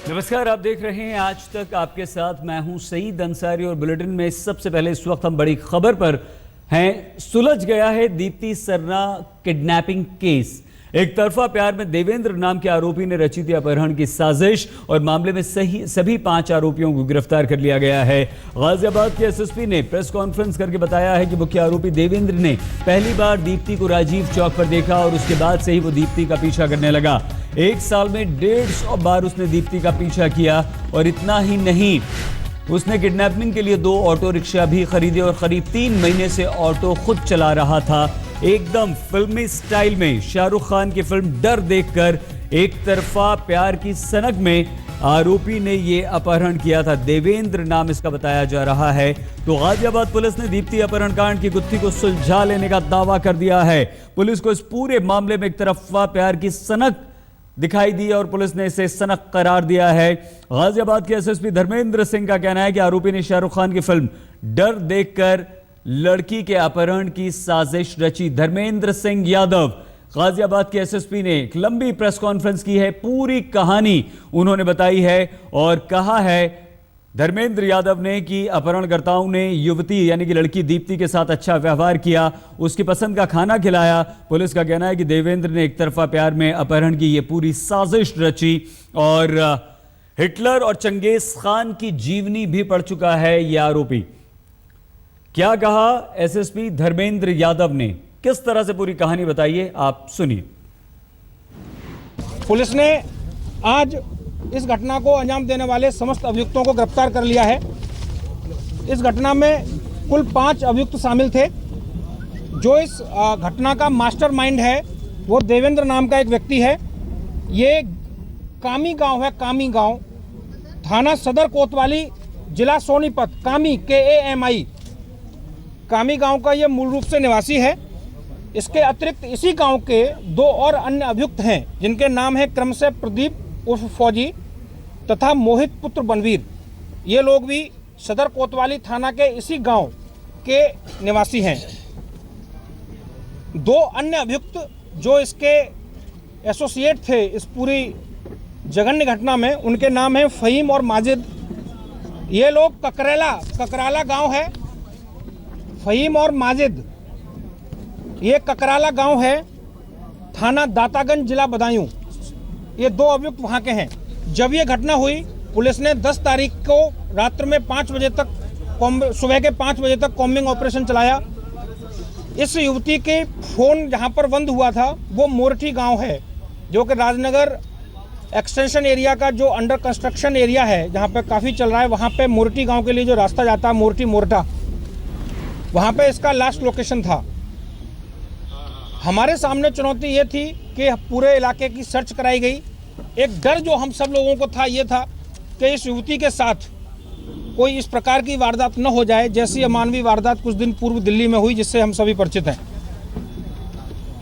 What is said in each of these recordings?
नमस्कार, आप देख रहे हैं आज तक आपके साथ मैं हूं सईद अंसारी और बुलेटिन में सबसे पहले इस वक्त हम बड़ी खबर पर हैं। सुलझ गया है दीप्ति सरना किडनैपिंग केस। एक तरफा प्यार में देवेंद्र नाम के आरोपी ने रची थी अपहरण की साजिश और मामले में सभी 5 आरोपियों को गिरफ्तार कर लिया गया है। गाजियाबाद के एसएसपी ने प्रेस कॉन्फ्रेंस करके बताया है कि मुख्य आरोपी देवेंद्र ने पहली बार दीप्ति को राजीव चौक पर देखा और उसके बाद से ही वो दीप्ति का पीछा करने लगा। 1 साल में 150 बार उसने दीप्ति का पीछा किया और इतना ही नहीं, उसने किडनैपिंग के लिए 2 ऑटो रिक्शा भी खरीदे और करीब 3 महीने से ऑटो खुद चला रहा था। एकदम फिल्मी स्टाइल में शाहरुख खान की फिल्म डर देखकर एक तरफा प्यार की सनक में आरोपी ने यह अपहरण किया था। देवेंद्र नाम इसका बताया जा रहा है। तो गाजियाबाद पुलिस ने दीप्ति अपहरण कांड की गुत्थी को सुलझा लेने का दावा कर दिया है। पुलिस को इस पूरे मामले में एक तरफा प्यार की सनक दिखाई दी और पुलिस ने इसे सनक करार दिया है। गाजियाबाद के एसएसपी धर्मेंद्र सिंह का कहना है कि आरोपी ने शाहरुख खान की फिल्म डर देखकर लड़की के अपहरण की साजिश रची। धर्मेंद्र सिंह यादव गाजियाबाद के एसएसपी ने एक लंबी प्रेस कॉन्फ्रेंस की है, पूरी कहानी उन्होंने बताई है और कहा है धर्मेंद्र यादव ने कि अपहरणकर्ताओं ने युवती यानी कि लड़की दीप्ति के साथ अच्छा व्यवहार किया, उसकी पसंद का खाना खिलाया। पुलिस का कहना है कि देवेंद्र ने एक तरफा प्यार में अपहरण की ये पूरी साजिश रची और हिटलर और चंगेज खान की जीवनी भी पढ़ चुका है ये आरोपी। क्या कहा एसएसपी धर्मेंद्र यादव ने, किस तरह से पूरी कहानी बताइए, आप सुनिए। पुलिस ने आज इस घटना को अंजाम देने वाले समस्त अभियुक्तों को गिरफ्तार कर लिया है। इस घटना में कुल 5 अभियुक्त शामिल थे। जो इस घटना का मास्टरमाइंड है वो देवेंद्र नाम का एक व्यक्ति है। ये कामी गांव है, कामी गांव, थाना सदर कोतवाली, जिला सोनीपत, कामी KAMI, कामी गांव का ये मूल रूप से निवासी है। इसके अतिरिक्त इसी गांव के 2 और अन्य अभियुक्त हैं जिनके नाम है क्रमशः प्रदीप उर्फ फौजी तथा मोहित पुत्र बनवीर। ये लोग भी सदर कोतवाली थाना के इसी गांव के निवासी हैं। 2 अन्य अभियुक्त जो इसके एसोसिएट थे इस पूरी जघन्य घटना में, उनके नाम हैं फहीम और माजिद। ये लोग ककराला गांव है। फहीम और माजिद, ये ककराला गांव है, थाना दातागंज, जिला बदायूं। ये 2 अभियुक्त वहां के हैं। जब ये घटना हुई, पुलिस ने 10 तारीख को रात्र में 5 बजे तक, सुबह के 5 बजे तक कॉम्बिंग ऑपरेशन चलाया। इस युवती के फोन जहां पर बंद हुआ था वो मोरठी गांव है, जो कि राजनगर एक्सटेंशन एरिया का जो अंडर कंस्ट्रक्शन एरिया है, जहां पर काफ़ी चल रहा है, वहां पे मोरठी गांव के लिए जो रास्ता जाता है मोरठी मोरठा, वहां पे इसका लास्ट लोकेशन था। हमारे सामने चुनौती ये थी कि पूरे इलाके की सर्च कराई गई। एक डर जो हम सब लोगों को था ये था कि इस युवती के साथ कोई इस प्रकार की वारदात न हो जाए जैसी अमानवीय वारदात कुछ दिन पूर्व दिल्ली में हुई, जिससे हम सभी परिचित हैं।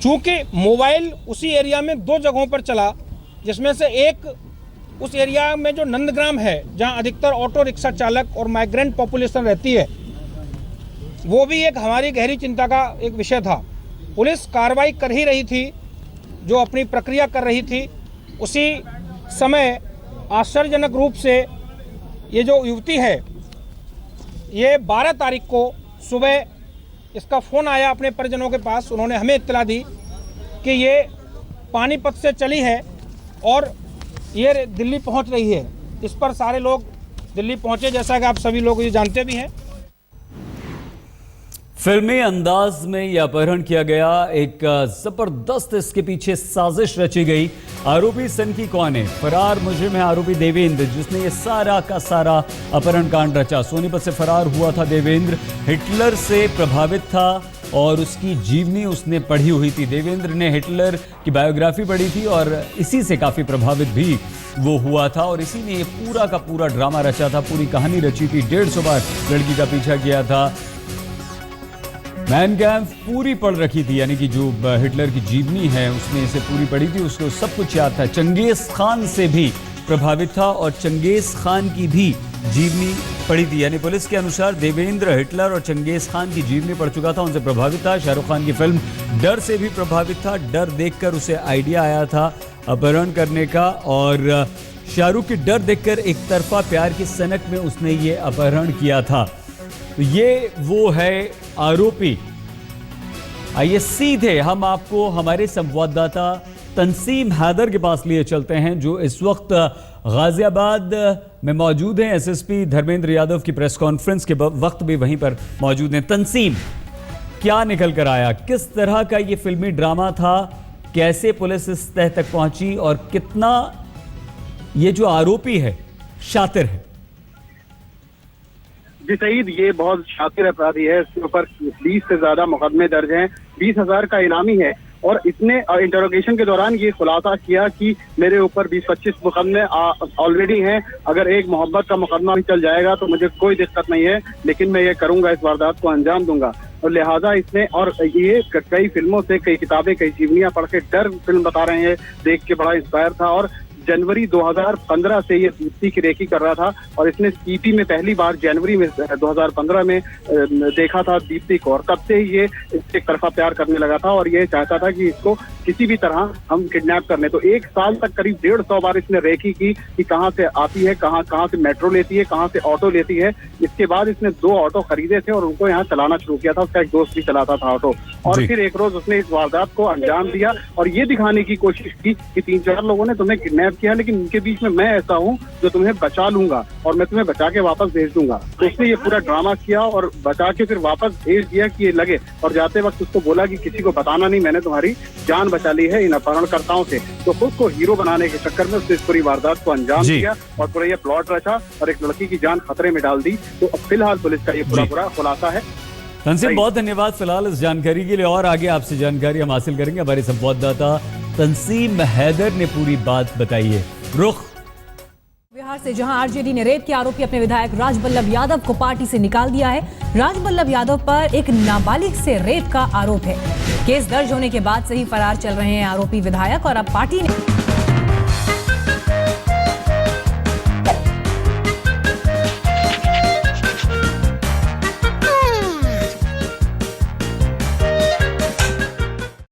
चूँकि मोबाइल उसी एरिया में 2 जगहों पर चला, जिसमें से एक उस एरिया में जो नंदग्राम है, जहाँ अधिकतर ऑटो रिक्शा चालक और माइग्रेंट पॉपुलेशन रहती है, वो भी एक हमारी गहरी चिंता का एक विषय था। पुलिस कार्रवाई कर ही रही थी, जो अपनी प्रक्रिया कर रही थी। उसी समय आश्चर्यजनक रूप से ये जो युवती है, ये 12 तारीख को सुबह इसका फ़ोन आया अपने परिजनों के पास। उन्होंने हमें इत्तला दी कि ये पानीपत से चली है और ये दिल्ली पहुंच रही है। इस पर सारे लोग दिल्ली पहुंचे, जैसा कि आप सभी लोग ये जानते भी हैं। फिल्मी अंदाज में यह अपहरण किया गया, एक जबरदस्त इसके पीछे साजिश रची गई। आरोपी सनकी कौन है? फरार मुजरिम है आरोपी देवेंद्र, जिसने ये सारा का सारा अपहरण कांड रचा। सोनीपत से फरार हुआ था देवेंद्र, हिटलर से प्रभावित था और उसकी जीवनी उसने पढ़ी हुई थी। देवेंद्र ने हिटलर की बायोग्राफी पढ़ी थी और इसी से काफ़ी प्रभावित भी वो हुआ था और इसी ने ये पूरा का पूरा ड्रामा रचा था, पूरी कहानी रची थी। 150 बार लड़की का पीछा किया था। मैन कैम्प पूरी पढ़ रखी थी, यानी कि जो हिटलर की जीवनी है उसने इसे पूरी पढ़ी थी, उसको सब कुछ याद था। चंगेज खान से भी प्रभावित था और चंगेज खान की भी जीवनी पढ़ी थी। यानी पुलिस के अनुसार देवेंद्र हिटलर और चंगेज खान की जीवनी पढ़ चुका था, उनसे प्रभावित था। शाहरुख खान की फिल्म डर से भी प्रभावित था। डर देखकर उसे आइडिया आया था अपहरण करने का और शाहरुख की डर देखकर एक तरफा प्यार की सनक में उसने ये अपहरण किया था। तो ये वो है आरोपी। आइए सीधे हम आपको हमारे संवाददाता तंसीम हैदर के पास लिए चलते हैं, जो इस वक्त गाजियाबाद में मौजूद हैं। एसएसपी धर्मेंद्र यादव की प्रेस कॉन्फ्रेंस के वक्त भी वहीं पर मौजूद हैं। तंसीम, क्या निकल कर आया? किस तरह का ये फिल्मी ड्रामा था? कैसे पुलिस इस तह तक पहुंची और कितना ये जो आरोपी है शातिर है? जी सईद, ये बहुत शातिर अपराधी है। इसके ऊपर 20 से ज्यादा मुकदमे दर्ज हैं, 20,000 का इनामी है। और इसने इंटरोगेशन के दौरान ये खुलासा किया कि मेरे ऊपर 20-25 मुकदमे ऑलरेडी हैं। अगर एक मोहब्बत का मुकदमा भी चल जाएगा तो मुझे कोई दिक्कत नहीं है, लेकिन मैं ये करूंगा, इस वारदात को अंजाम दूंगा। और लिहाजा इसने, और ये कई फिल्मों से, कई किताबें, कई जीवनियां पढ़ के डर फिल्म बता रहे हैं, देख के बड़ा इंस्पायर था। और जनवरी 2015 से ये दीप्ति की रेकी कर रहा था और इसने सीपी में पहली बार जनवरी में 2015 में देखा था दीप्ति को। और तब से ही ये इससे तरफा प्यार करने लगा था और ये चाहता था कि इसको किसी भी तरह हम किडनैप कर लें। तो 1 साल तक करीब 150 बार इसने रेकी की कि कहाँ से आती है, कहाँ से मेट्रो लेती है, कहाँ से ऑटो लेती है। इसके बाद इसने 2 ऑटो खरीदे थे और उनको यहाँ चलाना शुरू किया था। उसका एक दोस्त भी चलाता था ऑटो। और फिर एक रोज उसने इस वारदात को अंजाम दिया और ये दिखाने की कोशिश की कि 3-4 लोगों ने तुम्हें किडनैप किया, लेकिन उनके बीच में मैं ऐसा हूं जो तुम्हें बचा लूंगा और मैं तुम्हें बचा के वापस भेज दूंगा। तो उसने ये पूरा ड्रामा किया और बचा के फिर वापस भेज दिया कि ये लगे। और जाते वक्त उसको बोला कि किसी को बताना नहीं, मैंने तुम्हारी जान बचा ली है इन अपहरणकर्ताओं से। तो खुद को हीरो बनाने के चक्कर में उसने इस पूरी वारदात को अंजाम दिया और पूरा ये प्लॉट रचा और एक लड़की की जान खतरे में डाल दी। तो अब फिलहाल पुलिस का ये पूरा खुलासा है। तंसीम, बहुत धन्यवाद फिलहाल इस जानकारी के लिए, और आगे आपसे जानकारी हम हासिल करेंगे। हमारे संवाददाता तंसीम हैदर ने पूरी बात बताई है। रुख बिहार से, जहां आरजेडी ने रेप के आरोपी अपने विधायक राजबल्लभ यादव को पार्टी से निकाल दिया है। राजबल्लभ यादव पर एक नाबालिग से रेप का आरोप है। केस दर्ज होने के बाद से ही फरार चल रहे हैं आरोपी विधायक और अब पार्टी ने